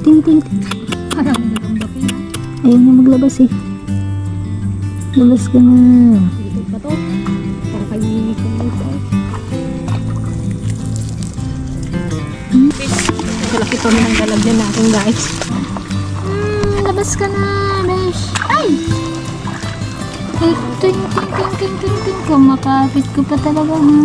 ting, ting, ting. Parang nagambapin. Ayaw niya maglabas eh. Labas ka na. Dito pa to. Para kayo ko. Malaki pa ng lalagyan natin guys. Labas ka na, besh. Ay! Ting, ting, ting, ting, ting, ting, ting. Kumakapit ko pa talaga, ha?